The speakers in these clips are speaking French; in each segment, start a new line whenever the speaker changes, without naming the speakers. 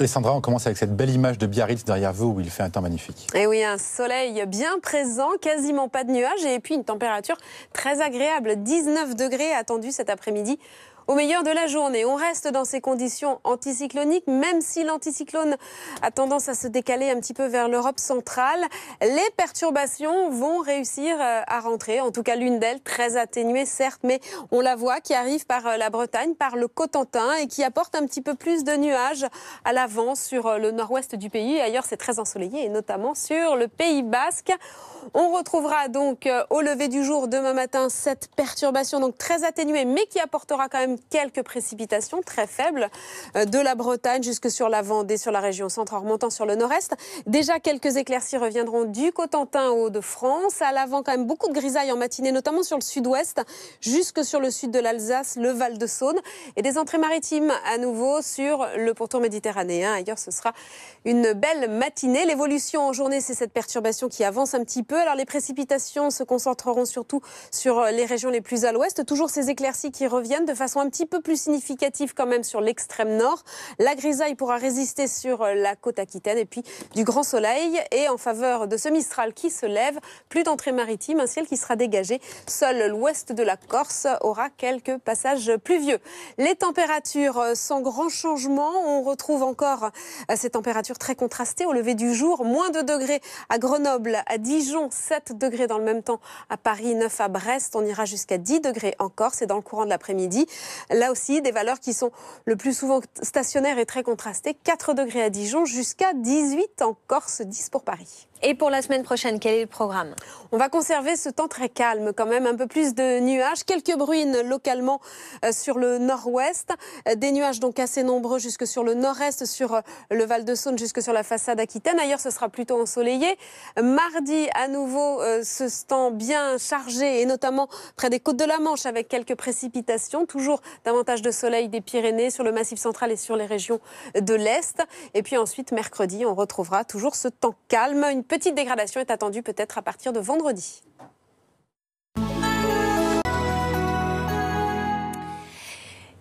Et Sandra, on commence avec cette belle image de Biarritz derrière vous où il fait un temps magnifique.
Et oui, un soleil bien présent, quasiment pas de nuages et puis une température très agréable, 19 degrés attendus cet après-midi. Au meilleur de la journée, on reste dans ces conditions anticycloniques, même si l'anticyclone a tendance à se décaler un petit peu vers l'Europe centrale. Les perturbations vont réussir à rentrer, en tout cas l'une d'elles, très atténuée certes, mais on la voit qui arrive par la Bretagne, par le Cotentin et qui apporte un petit peu plus de nuages à l'avant sur le nord-ouest du pays. Ailleurs, c'est très ensoleillé et notamment sur le Pays Basque. On retrouvera donc au lever du jour demain matin cette perturbation donc très atténuée mais qui apportera quand même quelques précipitations très faibles de la Bretagne jusque sur la Vendée, sur la région centre en remontant sur le nord-est. Déjà quelques éclaircies reviendront du Cotentin au Hauts-de-France. À l'avant quand même beaucoup de grisailles en matinée, notamment sur le sud-ouest, jusque sur le sud de l'Alsace, le Val-de-Saône et des entrées maritimes à nouveau sur le pourtour méditerranéen. Ailleurs ce sera une belle matinée. L'évolution en journée, c'est cette perturbation qui avance un petit peu. Alors les précipitations se concentreront surtout sur les régions les plus à l'ouest. Toujours ces éclaircies qui reviennent de façon un petit peu plus significative quand même sur l'extrême nord. La grisaille pourra résister sur la côte aquitaine et puis du grand soleil. Et en faveur de ce Mistral qui se lève, plus d'entrée maritime, un ciel qui sera dégagé. Seul l'ouest de la Corse aura quelques passages pluvieux. Les températures sans grand changement. On retrouve encore ces températures très contrastées au lever du jour. Moins de degrés à Grenoble, à Dijon, 7 degrés dans le même temps à Paris, 9 à Brest. On ira jusqu'à 10 degrés en Corse et dans le courant de l'après-midi. Là aussi, des valeurs qui sont le plus souvent stationnaires et très contrastées. 4 degrés à Dijon jusqu'à 18 en Corse, 10 pour Paris.
Et pour la semaine prochaine, quel est le programme?
On va conserver ce temps très calme quand même, un peu plus de nuages, quelques bruines localement sur le nord-ouest, des nuages donc assez nombreux jusque sur le nord-est, sur le Val-de-Saône, jusque sur la façade aquitaine. Ailleurs, ce sera plutôt ensoleillé. Mardi, à nouveau, ce temps bien chargé et notamment près des côtes de la Manche avec quelques précipitations. Toujours davantage de soleil des Pyrénées sur le Massif central et sur les régions de l'Est. Et puis ensuite, mercredi, on retrouvera toujours ce temps calme. Une petite dégradation est attendue peut-être à partir de vendredi.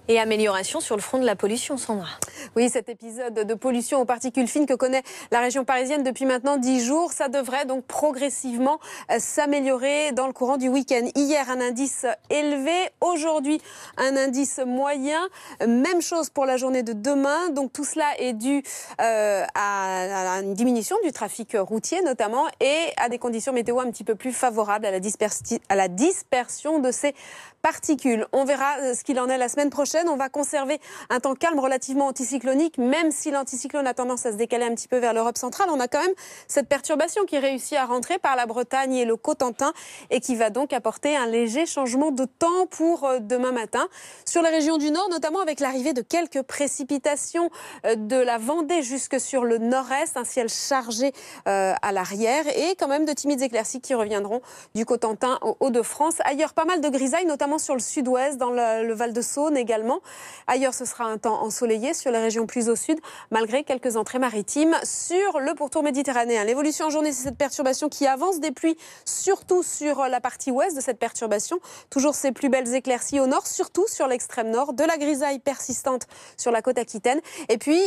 Et amélioration sur le front de la pollution, Sandra.
Oui, cet épisode de pollution aux particules fines que connaît la région parisienne depuis maintenant 10 jours, ça devrait donc progressivement s'améliorer dans le courant du week-end. Hier, un indice élevé, aujourd'hui, un indice moyen. Même chose pour la journée de demain. Donc tout cela est dû à une diminution du trafic routier notamment et à des conditions météo un petit peu plus favorables à la dispersion de ces particules. On verra ce qu'il en est la semaine prochaine. On va conserver un temps calme relativement anticyclonique, même si l'anticyclone a tendance à se décaler un petit peu vers l'Europe centrale. On a quand même cette perturbation qui réussit à rentrer par la Bretagne et le Cotentin et qui va donc apporter un léger changement de temps pour demain matin. Sur les régions du nord, notamment avec l'arrivée de quelques précipitations de la Vendée jusque sur le nord-est, un ciel chargé à l'arrière et quand même de timides éclaircies qui reviendront du Cotentin au Hauts-de-France. Ailleurs, pas mal de grisailles, notamment sur le sud-ouest, dans le Val-de-Saône également. Ailleurs, ce sera un temps ensoleillé sur les régions plus au sud, malgré quelques entrées maritimes sur le pourtour méditerranéen. L'évolution en journée, c'est cette perturbation qui avance des pluies, surtout sur la partie ouest de cette perturbation. Toujours ces plus belles éclaircies au nord, surtout sur l'extrême nord, de la grisaille persistante sur la côte aquitaine. Et puis,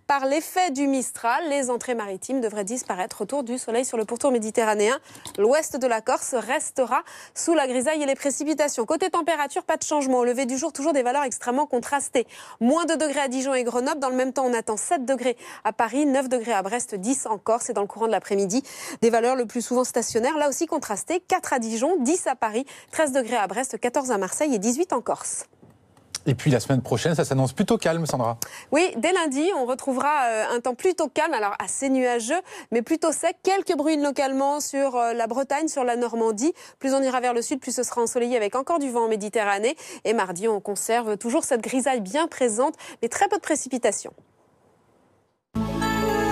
par l'effet du Mistral, les entrées maritimes devraient disparaître autour du soleil sur le pourtour méditerranéen. L'ouest de la Corse restera sous la grisaille et les précipitations. Côté température, pas de changement. Au lever du jour, toujours des valeurs extrêmement contrastées. Moins de degrés à Dijon et Grenoble. Dans le même temps, on attend 7 degrés à Paris, 9 degrés à Brest, 10 en Corse. Et dans le courant de l'après-midi, des valeurs le plus souvent stationnaires. Là aussi contrastées. 4 à Dijon, 10 à Paris, 13 degrés à Brest, 14 à Marseille et 18 en Corse.
Et puis la semaine prochaine, ça s'annonce plutôt calme, Sandra.
Oui, dès lundi, on retrouvera un temps plutôt calme, alors assez nuageux, mais plutôt sec. Quelques bruines localement sur la Bretagne, sur la Normandie. Plus on ira vers le sud, plus ce sera ensoleillé avec encore du vent en Méditerranée. Et mardi, on conserve toujours cette grisaille bien présente, mais très peu de précipitations.